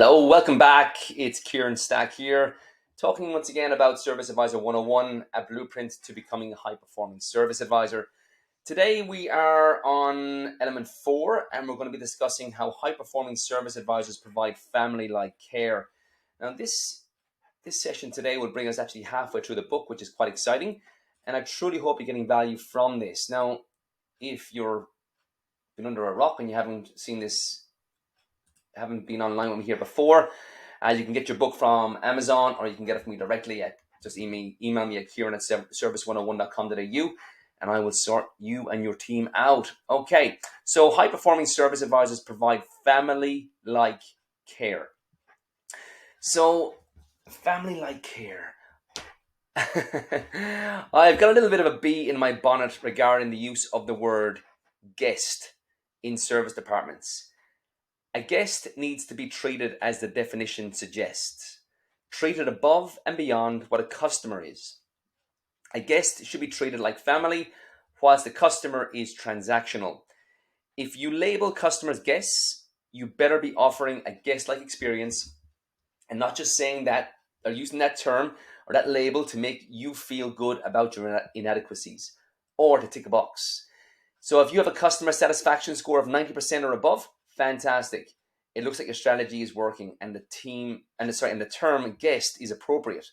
Hello, welcome back. It's Kieran Stack here, talking once again about Service Advisor 101, a blueprint to becoming a high performing service advisor. Today we are on element 4, and we're going to be discussing how high performing service advisors provide family like care. Now, this session today will bring us actually halfway through the book, which is quite exciting, and I truly hope you're getting value from this. Now, if you're been under a rock and you haven't been online with me here before, you can get your book from Amazon, or you can get it from me directly at just email me at Kieran at service101.com.au, and I will sort you and your team out. Okay, so high performing service advisors provide family like care. So, family like care. I've got a little bit of a bee in my bonnet regarding the use of the word guest in service departments. A guest needs to be treated as the definition suggests, treated above and beyond what a customer is. A guest should be treated like family, whilst the customer is transactional. If you label customers guests, you better be offering a guest-like experience and not just saying that or using that term or that label to make you feel good about your inadequacies or to tick a box. So if you have a customer satisfaction score of 90% or above, fantastic. It looks like your strategy is working and the term guest is appropriate.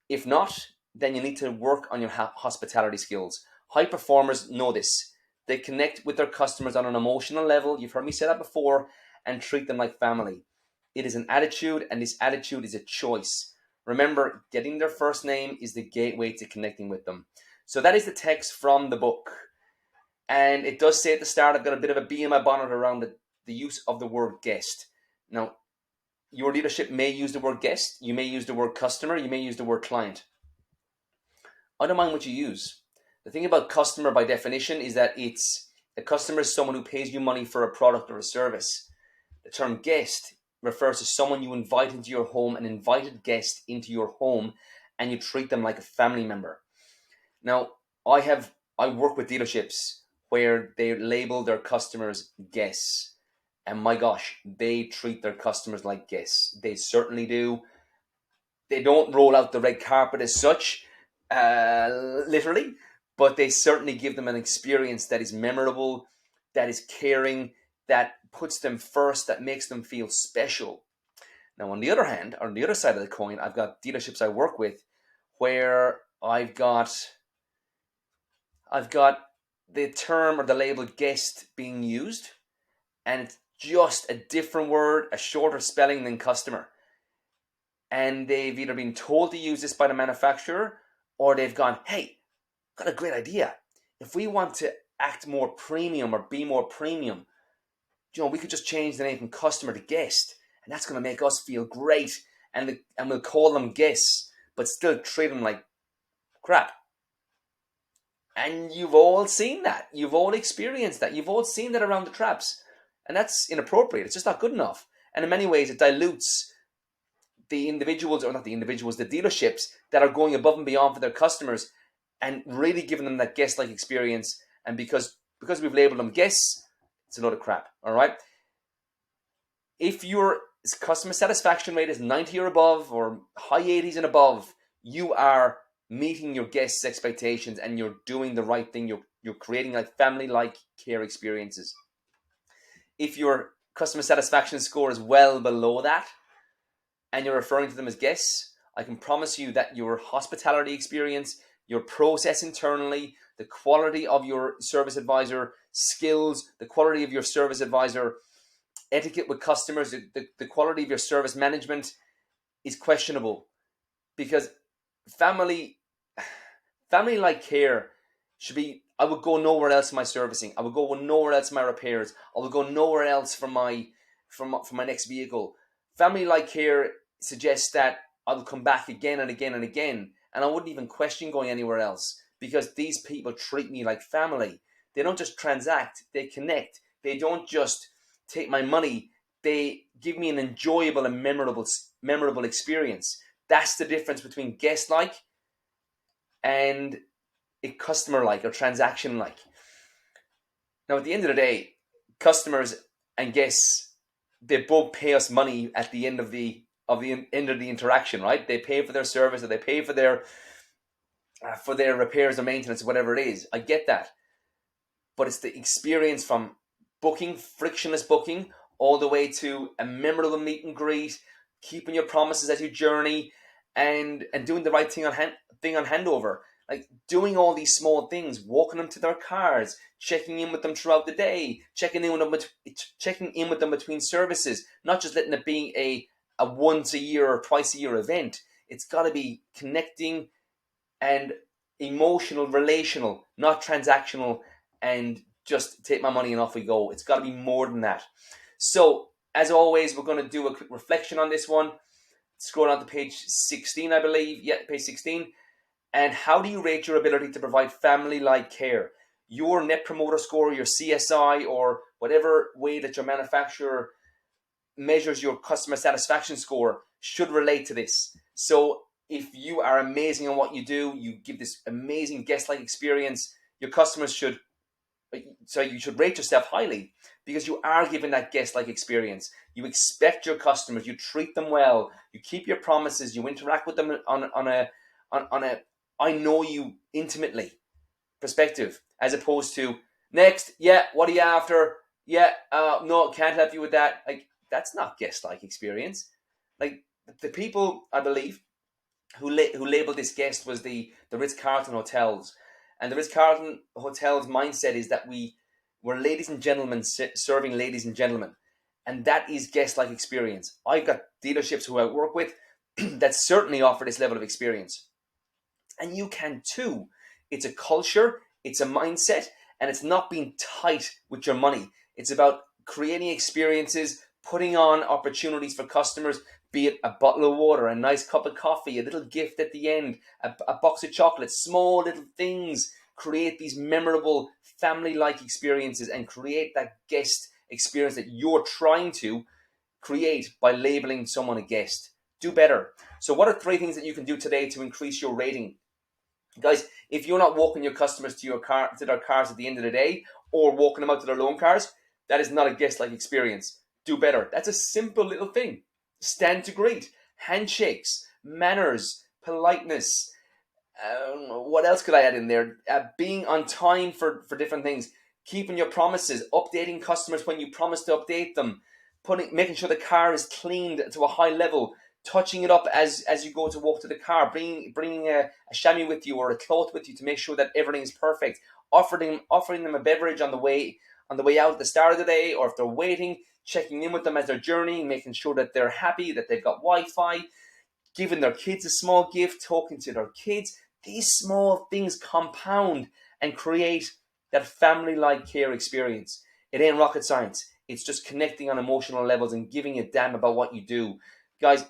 If not, then you need to work on your hospitality skills. High performers know this. They connect with their customers on an emotional level. You've heard me say that before, and treat them like family. It is an attitude, and this attitude is a choice. Remember, getting their first name is the gateway to connecting with them. So that is the text from the book. And it does say at the start, I've got a bit of a bee in my bonnet around the use of the word guest. Now, your leadership may use the word guest, you may use the word customer, you may use the word client. I don't mind what you use. The thing about customer by definition is that a customer is someone who pays you money for a product or a service. The term guest refers to someone you invite into your home, an invited guest into your home, and you treat them like a family member. Now, I work with dealerships where they label their customers guests. And my gosh, they treat their customers like guests. They certainly do. They don't roll out the red carpet as such, literally, but they certainly give them an experience that is memorable, that is caring, that puts them first, that makes them feel special. Now, on the other hand, on the other side of the coin, I've got dealerships I work with where I've got the term or the label guest being used, and it's just a different word, a shorter spelling than customer. And they've either been told to use this by the manufacturer, or they've gone, hey, got a great idea. If we want to act more premium or be more premium, we could just change the name from customer to guest, and that's going to make us feel great. And we'll call them guests, but still treat them like crap. And you've all seen that. You've all experienced that. You've all seen that around the traps. And that's inappropriate. It's just not good enough. And in many ways, it dilutes the dealerships that are going above and beyond for their customers and really giving them that guest-like experience. And because we've labeled them guests, it's a load of crap. All right. If your customer satisfaction rate is 90 or above, or high 80s and above, you are meeting your guests' expectations and you're doing the right thing. You're creating like family-like care experiences. If your customer satisfaction score is well below that and you're referring to them as guests, I can promise you that your hospitality experience, your process internally, the quality of your service advisor skills, the quality of your service advisor etiquette with customers, the quality of your service management is questionable, because family-like care should be, I would go nowhere else in my servicing. I would go nowhere else in my repairs. I would go nowhere else for my next vehicle. Family-like care suggests that I will come back again and again and again, and I wouldn't even question going anywhere else, because these people treat me like family. They don't just transact, they connect. They don't just take my money. They give me an enjoyable and memorable experience. That's the difference between guest-like and a customer-like or transaction-like. Now, at the end of the day, customers and guests, they both pay us money at the end of the end of the interaction, right? They pay for their service, or they pay for their repairs or maintenance, whatever it is. I get that, but it's the experience from booking, frictionless booking, all the way to a memorable meet and greet, keeping your promises as you journey, and doing the right thing on handover. Like doing all these small things, walking them to their cars, checking in with them throughout the day, checking in with them between services, not just letting it be a once a year or twice a year event. It's got to be connecting and emotional, relational, not transactional, and just take my money and off we go. It's got to be more than that. So, as always, we're going to do a quick reflection on this one. Scroll on to page 16, I believe. Yeah, page 16. And how do you rate your ability to provide family-like care? Your Net Promoter Score, your CSI, or whatever way that your manufacturer measures your customer satisfaction score should relate to this. So if you are amazing at what you do, you give this amazing guest-like experience, your customers should, so you should rate yourself highly because you are giving that guest-like experience. You expect your customers, you treat them well, you keep your promises, you interact with them on a I know you intimately perspective, as opposed to next, yeah, what are you after? Yeah, no, can't help you with that. Like that's not guest-like experience. Like the people, I believe, who labeled this guest was the Ritz-Carlton hotels, and the Ritz-Carlton hotels mindset is that we're ladies and gentlemen serving ladies and gentlemen, and that is guest-like experience. I've got dealerships who I work with that certainly offer this level of experience, and you can too. It's a culture, it's a mindset, and it's not being tight with your money. It's about creating experiences, putting on opportunities for customers, be it a bottle of water, a nice cup of coffee, a little gift at the end, a box of chocolates, small little things. Create these memorable family-like experiences and create that guest experience that you're trying to create by labeling someone a guest. Do better. So what are 3 things that you can do today to increase your rating? Guys, if you're not walking your customers to their cars at the end of the day, or walking them out to their loan cars, that is not a guest-like experience. Do better. That's a simple little thing. Stand to greet, handshakes, manners, politeness. What else could I add in there? Being on time for different things, keeping your promises, updating customers when you promise to update them, making sure the car is cleaned to a high level, touching it up as you go to walk to the car, bringing a chamois with you or a cloth with you to make sure that everything is perfect, offering them a beverage on the way out at the start of the day, or if they're waiting, checking in with them as they're journeying, making sure that they're happy, that they've got Wi-Fi, giving their kids a small gift, talking to their kids. These small things compound and create that family-like care experience. It ain't rocket science. It's just connecting on emotional levels and giving a damn about what you do. Guys,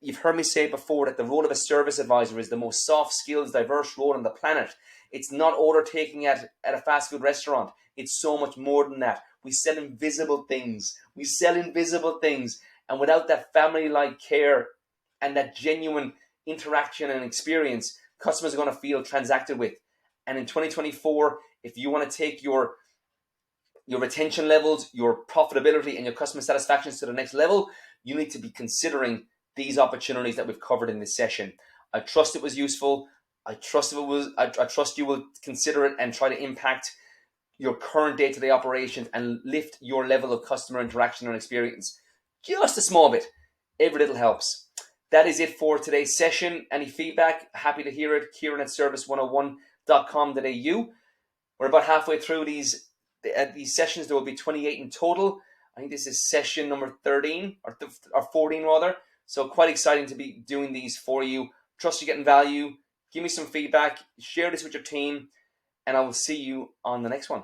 you've heard me say before that the role of a service advisor is the most soft skills, diverse role on the planet. It's not order taking at a fast food restaurant. It's so much more than that. We sell invisible things. And without that family-like care and that genuine interaction and experience, customers are going to feel transacted with. And in 2024, if you want to take your retention levels, your profitability, and your customer satisfactions to the next level, you need to be considering these opportunities that we've covered in this session. I trust it was useful. I trust you will consider it and try to impact your current day-to-day operations and lift your level of customer interaction and experience just a small bit. Every little helps. That is it for today's session. Any feedback? Happy to hear it. Kieran at service101.com.au. We're about halfway through these sessions. There will be 28 in total. I think this is session number 13 or 14 rather. So quite exciting to be doing these for you. Trust you're getting value. Give me some feedback. Share this with your team. And I will see you on the next one.